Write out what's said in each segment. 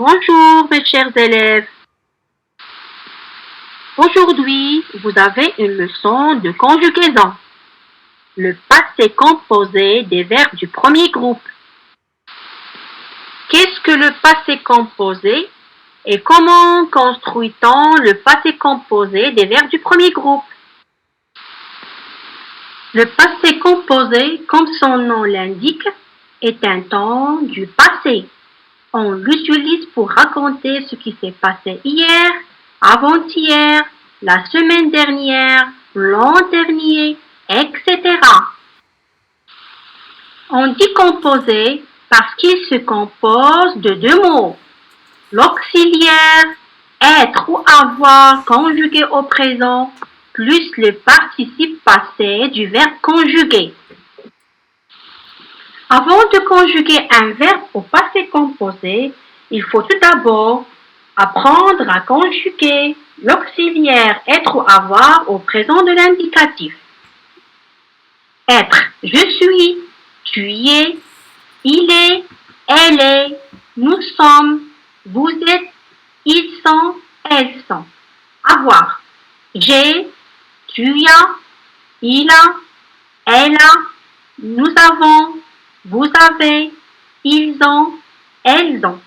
Bonjour mes chers élèves. Aujourd'hui, vous avez une leçon de conjugaison. Le passé composé des verbes du premier groupe. Qu'est-ce que le passé composé et comment construit-on le passé composé des verbes du premier groupe? Le passé composé, comme son nom l'indique, est un temps du passé. On l'utilise pour raconter ce qui s'est passé hier, avant-hier, la semaine dernière, l'an dernier, etc. On dit composé parce qu'il se compose de deux mots. L'auxiliaire, être ou avoir conjugué au présent, plus le participe passé du verbe conjugué. Avant de conjuguer un verbe au passé composé, il faut tout d'abord apprendre à conjuguer l'auxiliaire être ou avoir au présent de l'indicatif. Être, je suis, tu y es, il est, elle est, nous sommes, vous êtes, ils sont, elles sont. Avoir, j'ai, tu as, il a, elle a, nous avons, vous avez, ils ont, elles ont.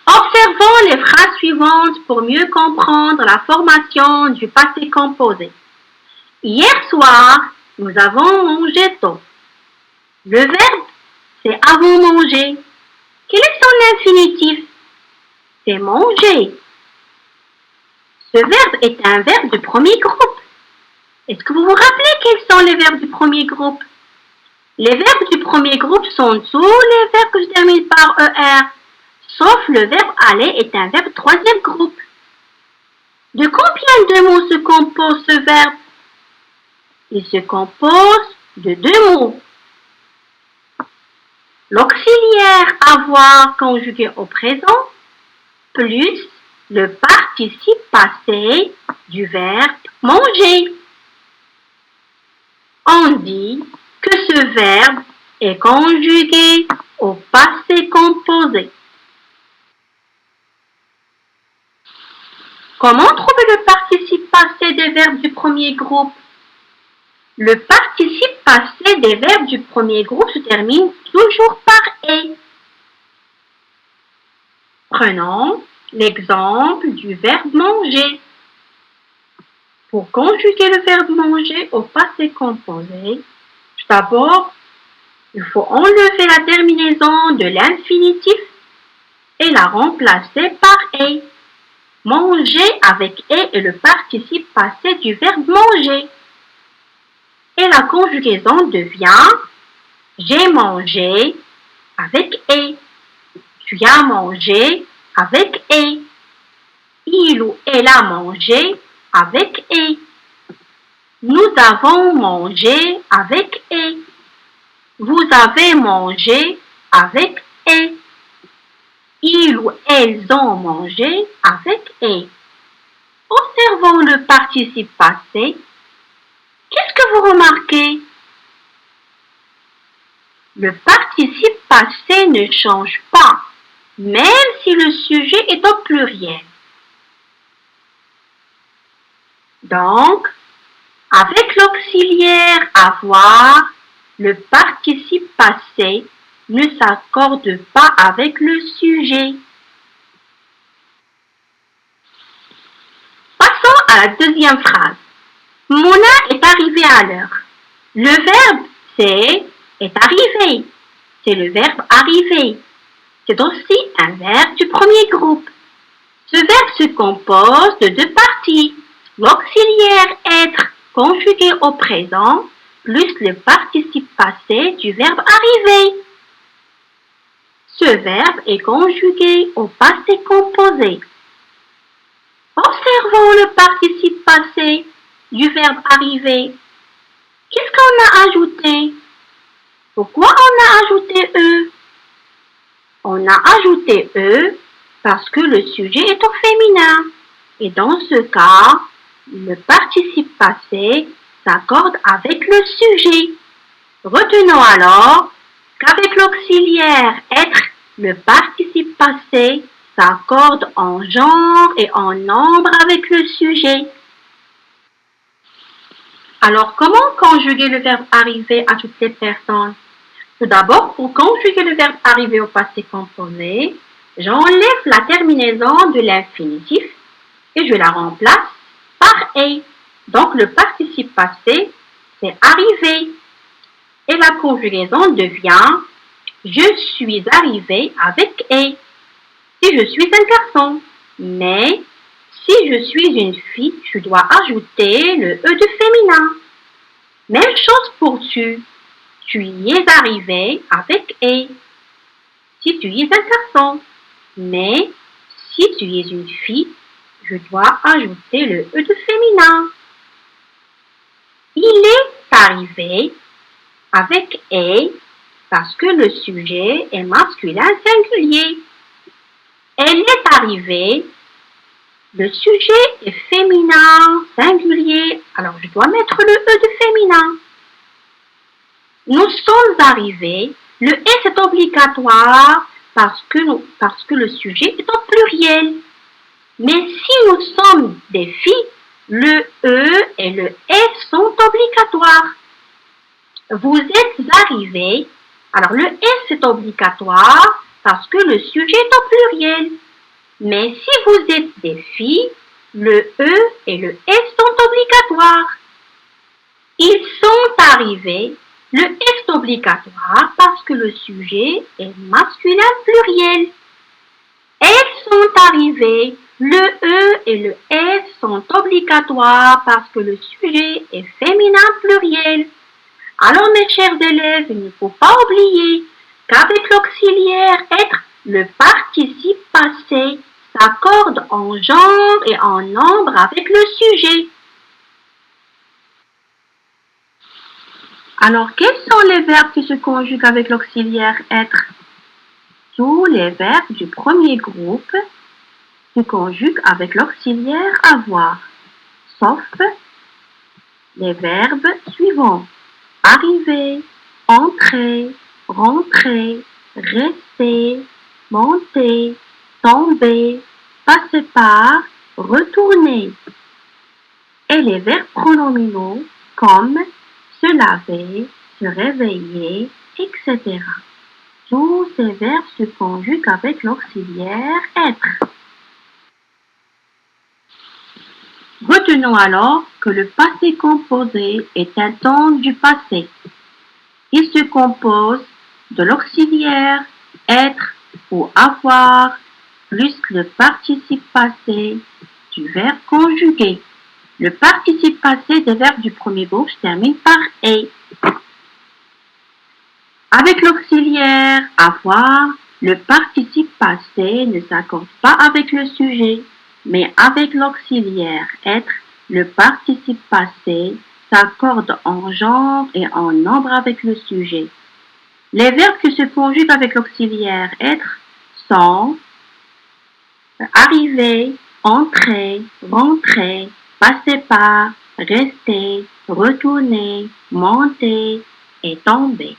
Observons les phrases suivantes pour mieux comprendre la formation du passé composé. Hier soir, nous avons mangé tôt. Le verbe, c'est avons mangé. Quel est son infinitif? C'est manger. Ce verbe est un verbe du premier groupe. Est-ce que vous vous rappelez quels sont les verbes du premier groupe? Les verbes du premier groupe sont tous les verbes que je termine par ER, sauf le verbe aller est un verbe troisième groupe. De combien de mots se compose ce verbe? Il se compose de deux mots. L'auxiliaire avoir conjugué au présent plus le participe passé du verbe manger. On dit que ce verbe est conjugué au passé composé. Comment trouver le participe passé des verbes du premier groupe? Le participe passé des verbes du premier groupe se termine toujours par « et ». Prenons l'exemple du verbe manger. Pour conjuguer le verbe manger au passé composé, d'abord, il faut enlever la terminaison de l'infinitif et la remplacer par « et ». Manger avec « et » est le participe passé du verbe manger. Et la conjugaison devient « j'ai mangé » avec « et ». Tu as mangé avec « et ». Il ou elle a mangé avec « et ». Nous avons mangé avec « et ». Vous avez mangé avec « et ». Ils ou elles ont mangé avec « et ». Observons le participe passé. Qu'est-ce que vous remarquez? Le participe passé ne change pas, même si le sujet est au pluriel. Donc, avec l'auxiliaire avoir, le participe passé ne s'accorde pas avec le sujet. Passons à la deuxième phrase. Mona est arrivée à l'heure. Le verbe c'est est arrivé. C'est le verbe arriver. C'est aussi un verbe du premier groupe. Ce verbe se compose de deux parties. L'auxiliaire être conjugué au présent plus le participe passé du verbe arriver. Ce verbe est conjugué au passé composé. Observons le participe passé du verbe arriver. Qu'est-ce qu'on a ajouté? Pourquoi on a ajouté eux? On a ajouté eux parce que le sujet est au féminin. Et dans ce cas, le participe passé s'accorde avec le sujet. Retenons alors qu'avec l'auxiliaire être Le participe passé s'accorde en genre et en nombre avec le sujet. Alors, comment conjuguer le verbe arriver à toutes les personnes? Tout d'abord, pour conjuguer le verbe arriver au passé composé, j'enlève la terminaison de l'infinitif et je la remplace par est. Donc, le participe passé, c'est arrivé. Et la conjugaison devient je suis arrivé avec est. Si je suis un garçon, mais si je suis une fille, je dois ajouter le E de féminin. Même chose pour tu. Tu y es arrivé avec est. Si tu es un garçon, mais si tu es une fille, je dois ajouter le E de féminin. Il est arrivé avec est parce que le sujet est masculin singulier. Elle est arrivée, le sujet est féminin singulier, alors je dois mettre le E de féminin. Nous sommes arrivés, le S est obligatoire parce que le sujet est au pluriel. Mais si nous sommes des filles, le E et le S sont obligatoires. Vous êtes arrivés, alors le S est obligatoire parce que le sujet est au pluriel. Mais si vous êtes des filles, le E et le S sont obligatoires. Ils sont arrivés, le S est obligatoire parce que le sujet est masculin pluriel. Elles sont arrivées, le E et le S sont obligatoires parce que le sujet est féminin pluriel. Alors mes chers élèves, il ne faut pas oublier qu'avec l'auxiliaire être, le participe passé s'accorde en genre et en nombre avec le sujet. Alors, quels sont les verbes qui se conjuguent avec l'auxiliaire être? Tous les verbes du premier groupe se conjuguent avec l'auxiliaire avoir, sauf les verbes suivants. Arriver, entrer, rentrer, rester, monter, tomber, passer par, retourner. Et les verbes pronominaux comme se laver, se réveiller, etc. Tous ces verbes se conjuguent avec l'auxiliaire être. Retenons alors que le passé composé est un temps du passé. Il se compose de l'auxiliaire être ou avoir plus le participe passé du verbe conjugué. Le participe passé des verbes du premier groupe se termine par est. Avec l'auxiliaire avoir, le participe passé ne s'accorde pas avec le sujet, mais avec l'auxiliaire être, le participe passé s'accorde en genre et en nombre avec le sujet. Les verbes qui se conjuguent avec l'auxiliaire être sont arriver, entrer, rentrer, passer par, rester, retourner, monter et tomber.